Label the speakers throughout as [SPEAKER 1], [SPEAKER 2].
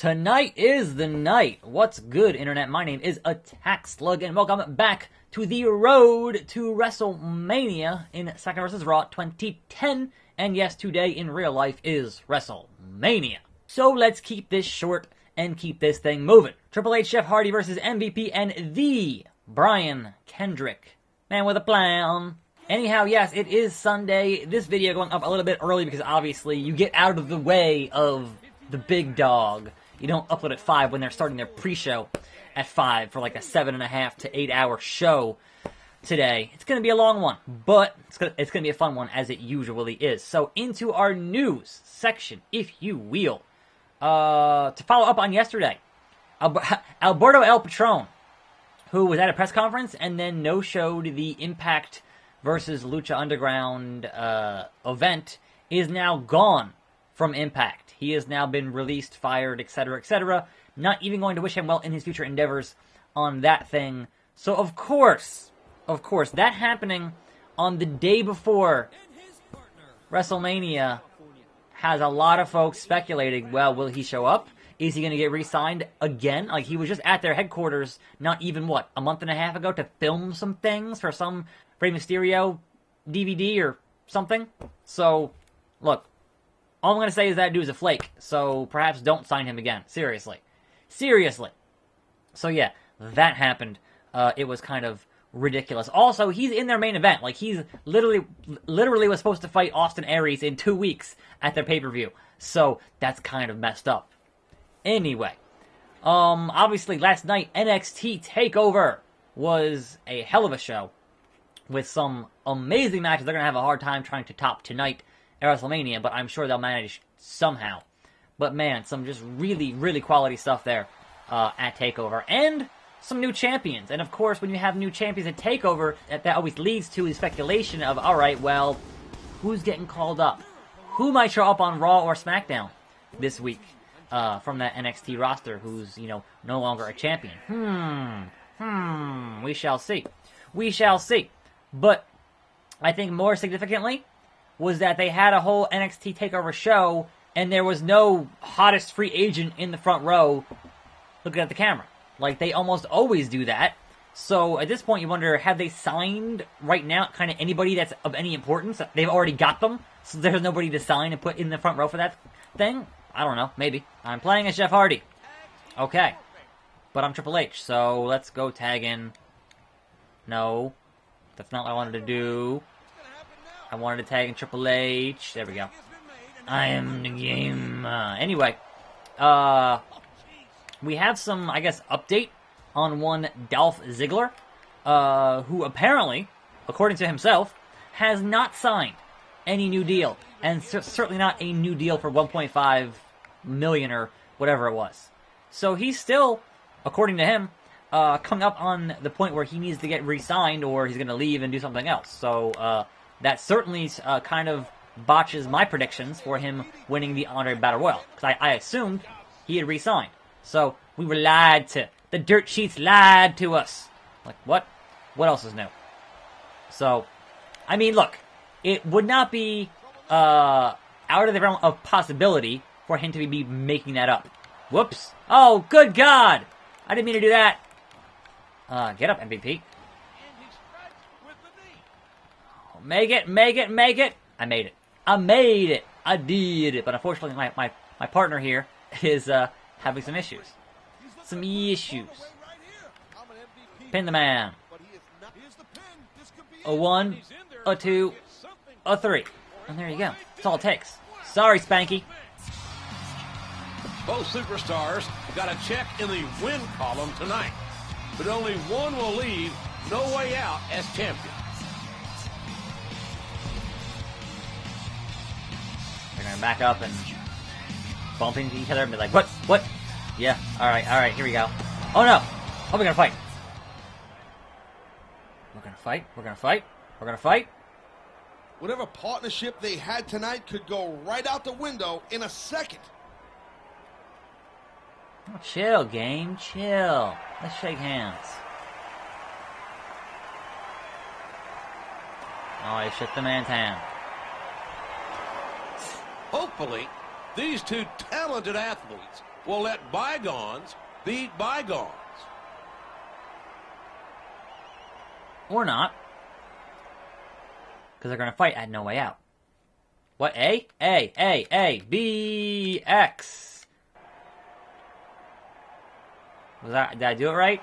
[SPEAKER 1] Tonight is the night. What's good, Internet? My name is Attack Slug, and welcome back to the road to WrestleMania in SmackDown vs. Raw 2010. And yes, today in real life is WrestleMania. So let's keep this short and keep this thing moving. Triple H, Jeff Hardy versus MVP and the Brian Kendrick. Man with a plan. Anyhow, yes, it is Sunday. This video going up a little bit early because obviously you get out of the way of the big dog. You don't upload at 5 when they're starting their pre-show at 5 for like a 7.5 to 8 hour show today. It's going to be a long one, but it's going to be a fun one as it usually is. So into our news section, if you will. To follow up on yesterday, Alberto El Patron, who was at a press conference and then no-showed the Impact versus Lucha Underground event, is now gone from Impact. He has now been released, fired, etc., etc. Not even going to wish him well in his future endeavors on that thing. So, of course, that happening on the day before WrestleMania has a lot of folks speculating, well, will he show up? Is he going to get re-signed again? Like, he was just at their headquarters not even, a month and a half ago to film some things for some Rey Mysterio DVD or something? So, look, all I'm going to say is that dude's a flake, so perhaps don't sign him again. Seriously. So yeah, that happened. It was kind of ridiculous. Also, he's in their main event. Like, he's literally was supposed to fight Austin Aries in 2 weeks at their pay-per-view. So, that's kind of messed up. Anyway, obviously last night, NXT TakeOver was a hell of a show with some amazing matches. They're going to have a hard time trying to top tonight at WrestleMania, but I'm sure they'll manage somehow. But man, some just really, really quality stuff there at TakeOver. And some new champions. And of course, when you have new champions at TakeOver, that always leads to the speculation of, alright, well, who's getting called up? Who might show up on Raw or SmackDown this week from that NXT roster who's, no longer a champion? We shall see. But I think more significantly was that they had a whole NXT TakeOver show, and there was no hottest free agent in the front row looking at the camera. Like, they almost always do that. So, at this point, you wonder, have they signed right now kind of anybody that's of any importance? They've already got them, so there's nobody to sign and put in the front row for that thing? I don't know, maybe. I'm playing as Jeff Hardy. Okay. But I'm Triple H, so let's go tag in. No. That's not what I wanted to do. I wanted to tag in Triple H. There we go. I am the game. Anyway, we have some, I guess, update on one Dolph Ziggler, who apparently, according to himself, has not signed any new deal, and certainly not a new deal for $1.5 million or whatever it was. So he's still, according to him, coming up on the point where he needs to get re-signed, or he's going to leave and do something else. So that certainly kind of botches my predictions for him winning the Andre Battle Royal, because I assumed he had re-signed. So we were lied to. The dirt sheets lied to us. Like, what? What else is new? So, I mean, look, it would not be out of the realm of possibility for him to be making that up. Whoops. Oh, good God! I didn't mean to do that. Get up, MVP. Make it. I made it. I did it. But unfortunately, my partner here is having some issues. Pin the man. A 1, a 2, a 3. And there you go. That's all it takes. Sorry, Spanky.
[SPEAKER 2] Both superstars got a check in the win column tonight. But only one will leave no way out as champion.
[SPEAKER 1] They're going to back up and bump into each other and be like, what? Yeah, alright, here we go. Oh no! Oh, we're going to fight. We're going to fight.
[SPEAKER 3] Whatever partnership they had tonight could go right out the window in a second.
[SPEAKER 1] Oh, chill, game. Chill. Let's shake hands. Oh, I shook the man's hand.
[SPEAKER 2] Hopefully, these two talented athletes will let bygones be bygones.
[SPEAKER 1] Or not. Because they're going to fight at No Way Out. What? A? A, A, A, B, X. Was that, did I do it right?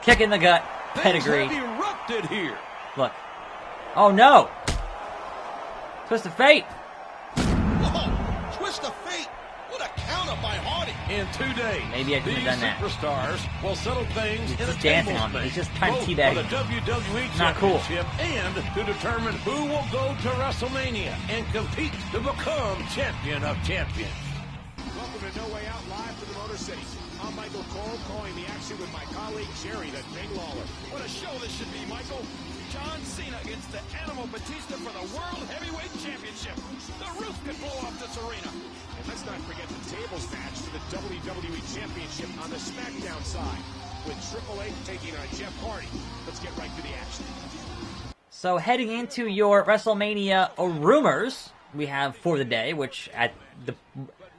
[SPEAKER 1] Kick in the gut. Pedigree.
[SPEAKER 2] Things have erupted here.
[SPEAKER 1] Look. Oh no! Twist of fate!
[SPEAKER 3] Whoa! Twist of fate! What a counter by Hardy!
[SPEAKER 2] In 2 days,
[SPEAKER 1] Maybe I could have done that.
[SPEAKER 2] these superstars will settle things
[SPEAKER 1] He's
[SPEAKER 2] in a
[SPEAKER 1] just dancing
[SPEAKER 2] tables
[SPEAKER 1] on me.
[SPEAKER 2] match,
[SPEAKER 1] He's just trying to
[SPEAKER 2] both
[SPEAKER 1] teabag
[SPEAKER 2] for
[SPEAKER 1] me.
[SPEAKER 2] the WWE
[SPEAKER 1] Not cool.
[SPEAKER 2] Championship and to determine who will go to WrestleMania and compete to become champion of champions.
[SPEAKER 4] Welcome to No Way Out, live from the Motor City. I'm Michael Cole, calling the action with my colleague Jerry the King Lawler.
[SPEAKER 3] What a show this should be, Michael! John Cena against the Animal Batista for the World Heavyweight Championship. The roof could blow off this arena.
[SPEAKER 4] And let's not forget the tables match for the WWE Championship on the SmackDown side, with Triple H taking on Jeff Hardy. Let's get right to the action.
[SPEAKER 1] So heading into your WrestleMania rumors, we have for the day, which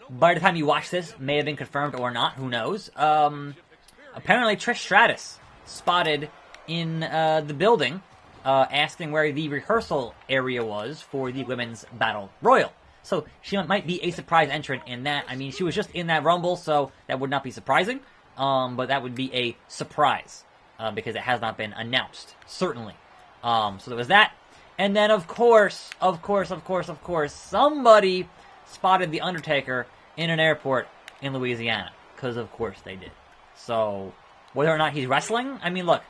[SPEAKER 1] by the time you watch this may have been confirmed or not, who knows. Apparently Trish Stratus spotted in the building, asking where the rehearsal area was for the Women's Battle Royal. So she might be a surprise entrant in that. I mean, she was just in that Rumble, so that would not be surprising. But that would be a surprise, because it has not been announced, certainly. So there was that. And then, of course, somebody spotted The Undertaker in an airport in Louisiana. Because, of course, they did. So, whether or not he's wrestling, I mean, look,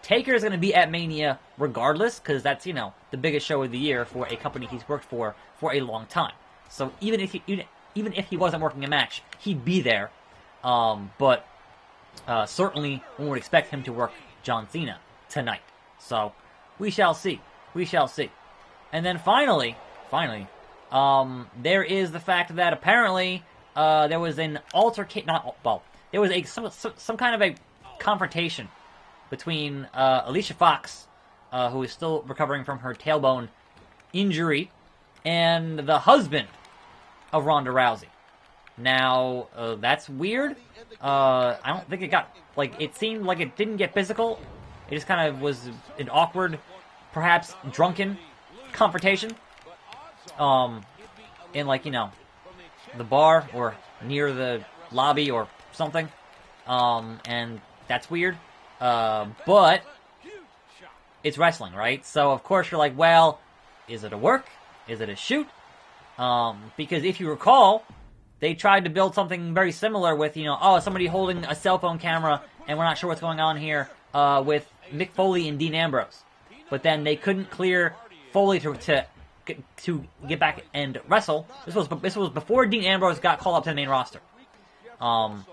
[SPEAKER 1] Taker is going to be at Mania regardless, because that's, you know, the biggest show of the year for a company he's worked for a long time. So, even if he wasn't working a match, he'd be there. But certainly one would expect him to work John Cena tonight. So, we shall see. We shall see. And then finally, there is the fact that apparently there was an there was some kind of a confrontation between Alicia Fox, who is still recovering from her tailbone injury, and the husband of Ronda Rousey. Now, that's weird. I don't think it got, it seemed like it didn't get physical. It just kind of was an awkward, perhaps drunken confrontation. In, the bar or near the lobby or something. And that's weird. But it's wrestling, right? So, of course, you're like, well, is it a work? Is it a shoot? Because if you recall, they tried to build something very similar with, somebody holding a cell phone camera and we're not sure what's going on here, with Mick Foley and Dean Ambrose. But then they couldn't clear Foley to get back and wrestle. This was before Dean Ambrose got called up to the main roster. And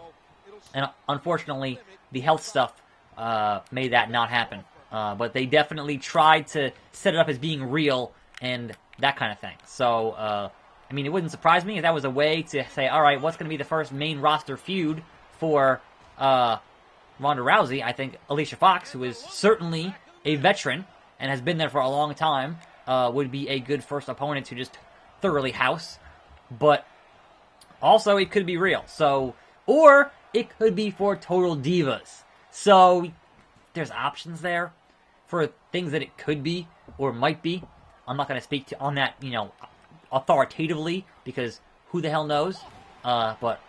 [SPEAKER 1] unfortunately, the health stuff made that not happen. But they definitely tried to set it up as being real and that kind of thing. So, I mean, it wouldn't surprise me if that was a way to say, all right, what's going to be the first main roster feud for Ronda Rousey? I think Alicia Fox, who is certainly a veteran and has been there for a long time, would be a good first opponent to just thoroughly house. But also, it could be real. So, or it could be for Total Divas. So, there's options there for things that it could be or might be. I'm not going to speak on that, authoritatively, because who the hell knows? But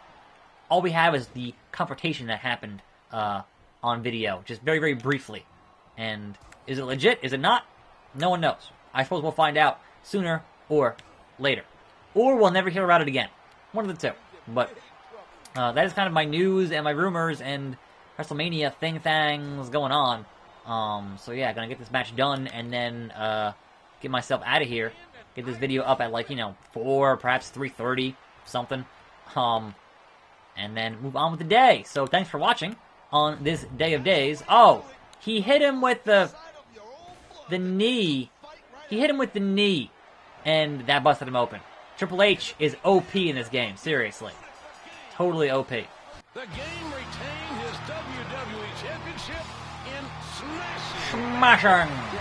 [SPEAKER 1] all we have is the confrontation that happened on video, just very, very briefly. And is it legit? Is it not? No one knows. I suppose we'll find out sooner or later. Or we'll never hear about it again. One of the two. But that is kind of my news and my rumors and WrestleMania things going on. So yeah, gonna get this match done and then get myself out of here. Get this video up at 4, perhaps 3:30, something. And then move on with the day. So thanks for watching on this day of days. Oh, he hit him with the knee. He hit him with the knee, and that busted him open. Triple H is OP in this game, seriously. Totally OP.
[SPEAKER 2] The game retained his WWE Championship in smashing.
[SPEAKER 3] Yeah,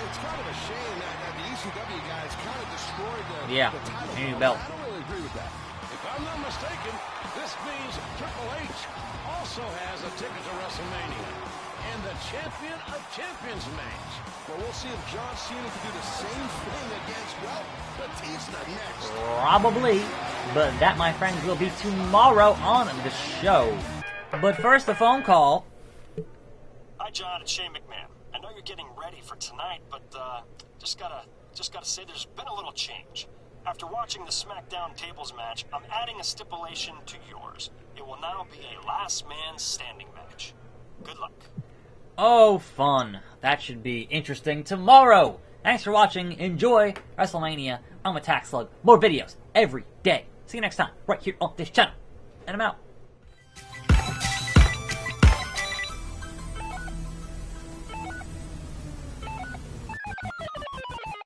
[SPEAKER 3] it's kind of a shame that the ECW guys kind of destroyed the title.
[SPEAKER 1] New belt.
[SPEAKER 3] I don't really agree with that.
[SPEAKER 2] If I'm the mistaken, this means Triple H also has a ticket to WrestleMania and the Champion of Champions match.
[SPEAKER 3] Well, we'll see if John Cena can do the same thing against, well, Batista next.
[SPEAKER 1] Probably, but that, my friends, will be tomorrow on the show. But first, a phone call.
[SPEAKER 5] Hi, John. It's Shane McMahon. I know you're getting ready for tonight, but just gotta say there's been a little change. After watching the SmackDown tables match, I'm adding a stipulation to yours. It will now be a last man standing match. Good luck.
[SPEAKER 1] Oh, fun. That should be interesting tomorrow. Thanks for watching. Enjoy WrestleMania. I'm Attack Slug. More videos every day. See you next time, right here on this channel. And I'm out.